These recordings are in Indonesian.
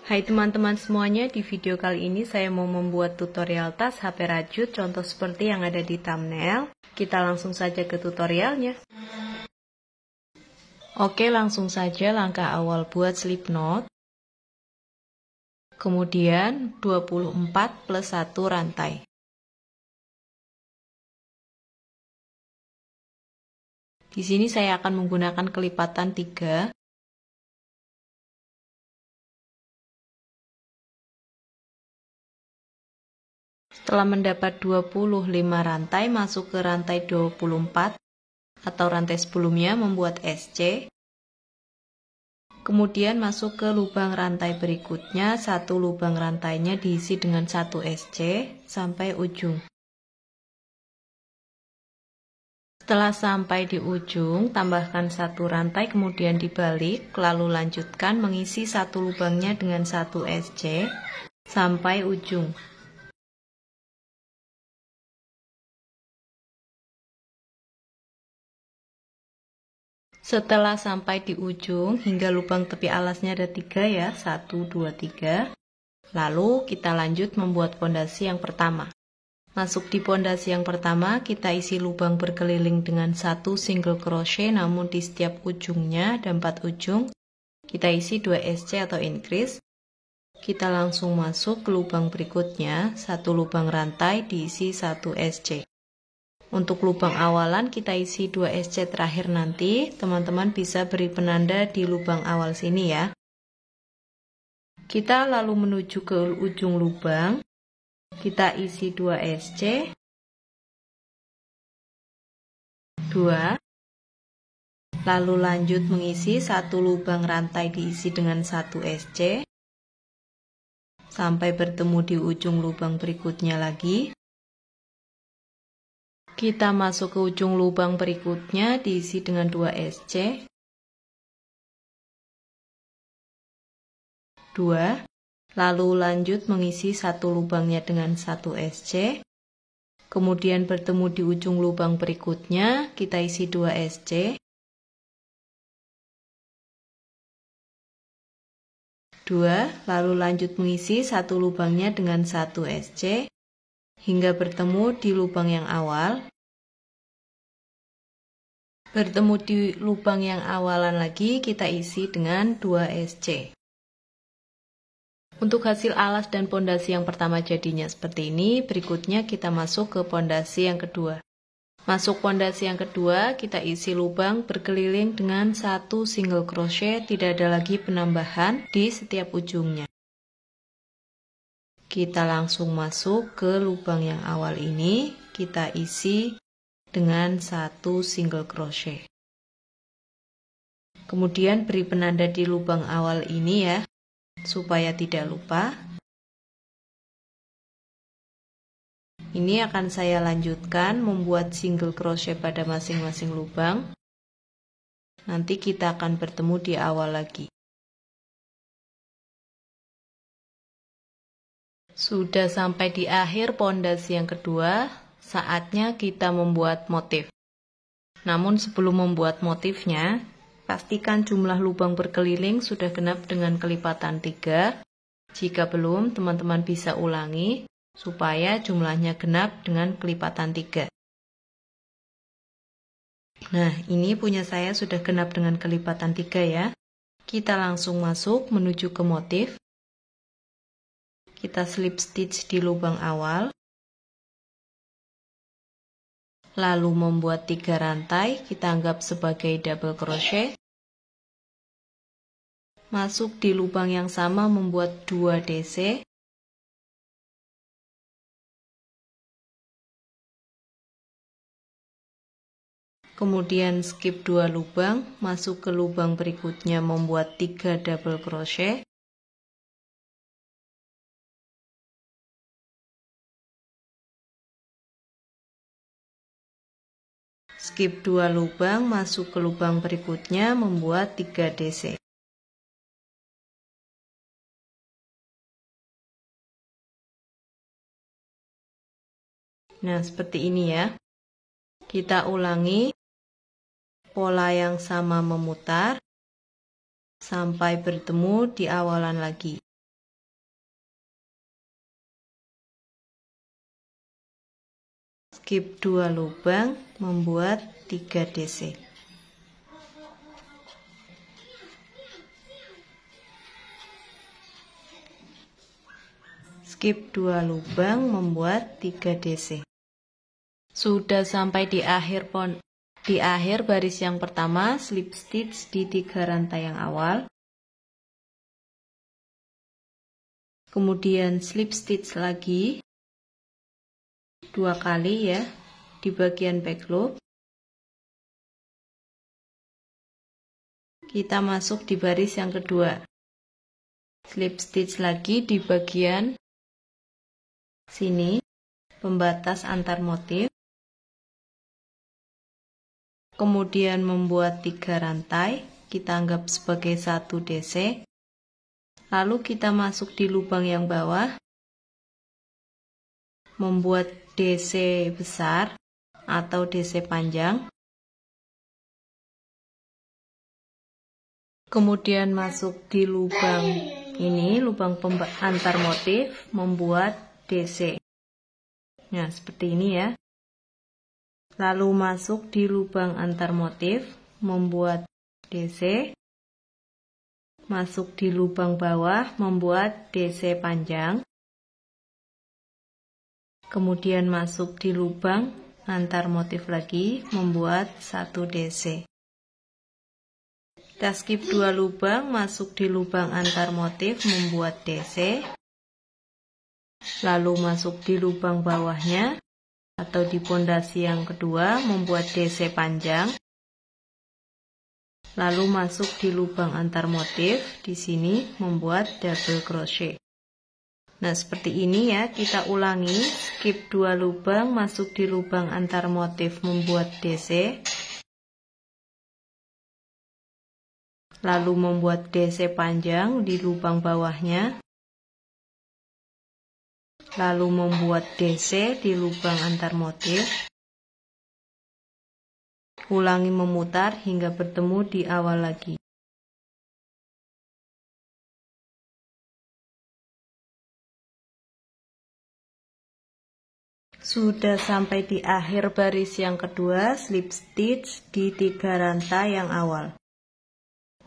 Hai teman-teman semuanya, di video kali ini saya mau membuat tutorial tas HP rajut contoh seperti yang ada di thumbnail. Kita langsung saja ke tutorialnya. Oke, langsung saja langkah awal buat slip knot. Kemudian 24 plus 1 rantai. Di sini saya akan menggunakan kelipatan 3. Setelah mendapat 25 rantai, masuk ke rantai 24 atau rantai sebelumnya membuat SC. Kemudian masuk ke lubang rantai berikutnya, satu lubang rantainya diisi dengan 1 SC sampai ujung. Setelah sampai di ujung, tambahkan 1 rantai kemudian dibalik, lalu lanjutkan mengisi satu lubangnya dengan 1 SC sampai ujung. Setelah sampai di ujung, hingga lubang tepi alasnya ada 3 ya, 1, 2, 3. Lalu kita lanjut membuat pondasi yang pertama. Masuk di pondasi yang pertama, kita isi lubang berkeliling dengan 1 single crochet, namun di setiap ujungnya ada 4 ujung. Kita isi 2 SC atau increase. Kita langsung masuk ke lubang berikutnya, 1 lubang rantai diisi 1 SC. Untuk lubang awalan kita isi 2 SC terakhir nanti, teman-teman bisa beri penanda di lubang awal sini ya. Kita lalu menuju ke ujung lubang, kita isi 2 SC, 2, lalu lanjut mengisi 1 lubang rantai diisi dengan 1 SC, sampai bertemu di ujung lubang berikutnya lagi. Kita masuk ke ujung lubang berikutnya, diisi dengan 2 SC, 2, lalu lanjut mengisi satu lubangnya dengan 1 SC, kemudian bertemu di ujung lubang berikutnya, kita isi 2 SC, 2, lalu lanjut mengisi satu lubangnya dengan 1 SC, hingga bertemu di lubang yang awal. Bertemu di lubang yang awalan lagi, kita isi dengan 2 SC. Untuk hasil alas dan pondasi yang pertama jadinya seperti ini, berikutnya kita masuk ke pondasi yang kedua. Masuk pondasi yang kedua, kita isi lubang berkeliling dengan 1 single crochet, tidak ada lagi penambahan di setiap ujungnya. Kita langsung masuk ke lubang yang awal ini, kita isi dengan 1 single crochet. Kemudian beri penanda di lubang awal ini ya, supaya tidak lupa. Ini akan saya lanjutkan membuat single crochet pada masing-masing lubang. Nanti kita akan bertemu di awal lagi. Sudah sampai di akhir pondasi yang kedua, saatnya kita membuat motif. Namun sebelum membuat motifnya, pastikan jumlah lubang berkeliling sudah genap dengan kelipatan 3. Jika belum, teman-teman bisa ulangi supaya jumlahnya genap dengan kelipatan 3. Nah, ini punya saya sudah genap dengan kelipatan 3 ya. Kita langsung masuk menuju ke motif. Kita slip stitch di lubang awal. Lalu membuat 3 rantai, kita anggap sebagai double crochet. Masuk di lubang yang sama membuat 2 DC. Kemudian skip 2 lubang, masuk ke lubang berikutnya membuat 3 double crochet. Skip 2 lubang, masuk ke lubang berikutnya membuat 3 DC. Nah, seperti ini ya. Kita ulangi pola yang sama memutar sampai bertemu di awalan lagi. skip 2 lubang, membuat 3 DC. Skip 2 lubang, membuat 3 DC. Sudah sampai di akhir baris yang pertama, slip stitch di 3 rantai yang awal. Kemudian slip stitch lagi 2 kali ya di bagian back loop. Kita masuk di baris yang kedua. Slip stitch lagi di bagian sini, pembatas antar motif. Kemudian membuat 3 rantai, kita anggap sebagai 1 DC. Lalu kita masuk di lubang yang bawah, membuat DC besar atau DC panjang. Kemudian masuk di lubang ini, lubang antar motif, membuat DC. Nah, seperti ini ya. Lalu masuk di lubang antar motif, membuat DC. Masuk di lubang bawah, membuat DC panjang. Kemudian masuk di lubang antar motif lagi, membuat 1 DC. Kita skip 2 lubang, masuk di lubang antar motif, membuat DC. Lalu masuk di lubang bawahnya, atau di pondasi yang kedua, membuat DC panjang. Lalu masuk di lubang antar motif, di sini membuat double crochet. Nah, seperti ini ya, kita ulangi, skip 2 lubang, masuk di lubang antar motif, membuat DC. Lalu membuat DC panjang di lubang bawahnya. Lalu membuat DC di lubang antar motif. Ulangi memutar hingga bertemu di awal lagi. Sudah sampai di akhir baris yang kedua, slip stitch di 3 rantai yang awal.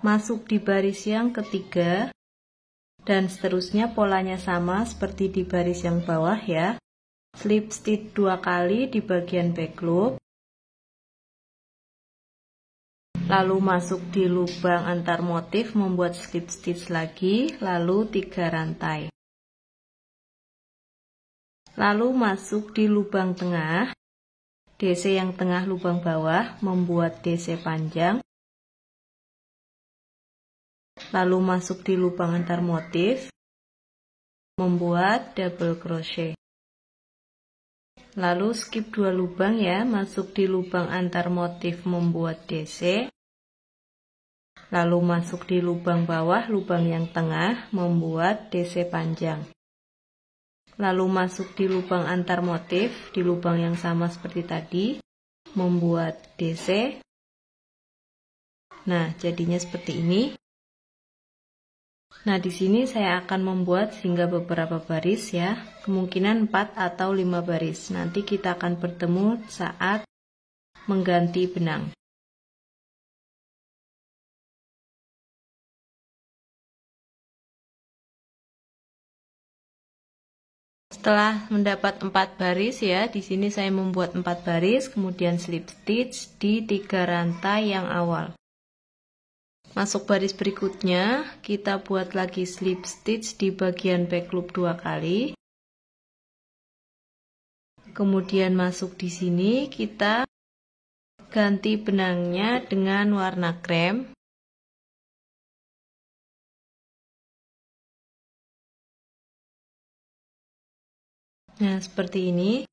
Masuk di baris yang ketiga. Dan seterusnya polanya sama seperti di baris yang bawah ya. Slip stitch 2 kali di bagian back loop. Lalu masuk di lubang antar motif, membuat slip stitch lagi, lalu 3 rantai. Lalu masuk di lubang tengah, DC yang tengah lubang bawah, membuat DC panjang. Lalu masuk di lubang antar motif, membuat double crochet. Lalu skip 2 lubang ya, masuk di lubang antar motif, membuat DC. Lalu masuk di lubang bawah, lubang yang tengah, membuat DC panjang. Lalu masuk di lubang antar motif, di lubang yang sama seperti tadi, membuat DC. Nah, jadinya seperti ini. Nah, di sini saya akan membuat hingga beberapa baris ya, kemungkinan 4 atau 5 baris. Nanti kita akan bertemu saat mengganti benang. Setelah mendapat 4 baris ya, di sini saya membuat 4 baris, kemudian slip stitch di 3 rantai yang awal. Masuk baris berikutnya, kita buat lagi slip stitch di bagian back loop 2 kali. Kemudian masuk di sini, kita ganti benangnya dengan warna krem. Nah, seperti ini.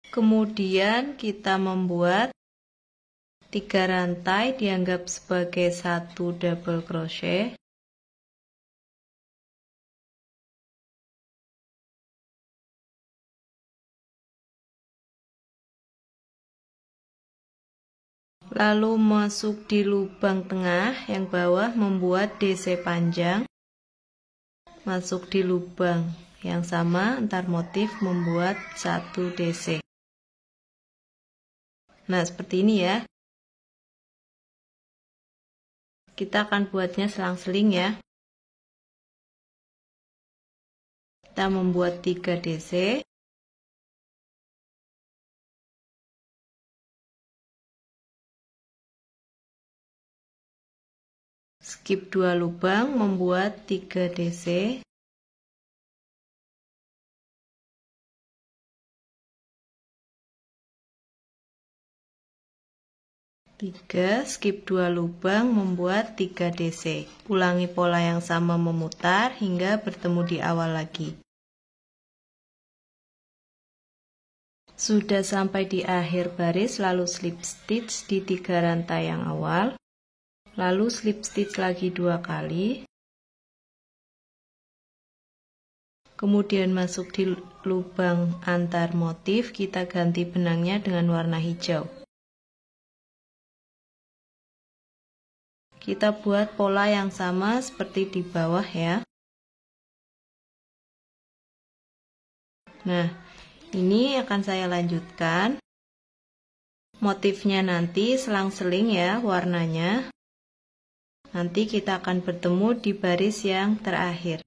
Kemudian kita membuat 3 rantai dianggap sebagai 1 double crochet. Lalu masuk di lubang tengah yang bawah, membuat DC panjang. Masuk di lubang yang sama antar motif, membuat 1 DC. Nah, seperti ini ya. Kita akan buatnya selang-seling ya. Kita membuat 3 DC. Skip 2 lubang, membuat 3 DC. Skip 2 lubang, membuat 3 DC. Ulangi pola yang sama memutar hingga bertemu di awal lagi. Sudah sampai di akhir baris, lalu slip stitch di 3 rantai yang awal. Lalu slip stitch lagi 2 kali. Kemudian masuk di lubang antar motif, kita ganti benangnya dengan warna hijau. Kita buat pola yang sama seperti di bawah ya. Nah, ini akan saya lanjutkan. Motifnya nanti selang-seling ya warnanya. Nanti kita akan bertemu di baris yang terakhir.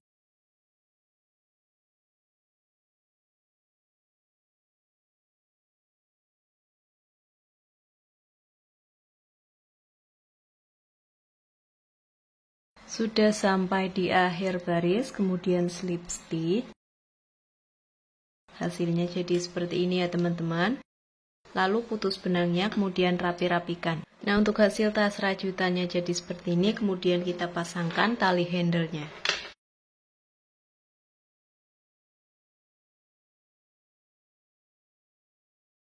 Sudah sampai di akhir baris, kemudian slip stitch. Hasilnya jadi seperti ini ya teman-teman. Lalu putus benangnya, kemudian rapi-rapikan. Nah, untuk hasil tas rajutannya jadi seperti ini, kemudian kita pasangkan tali handle-nya.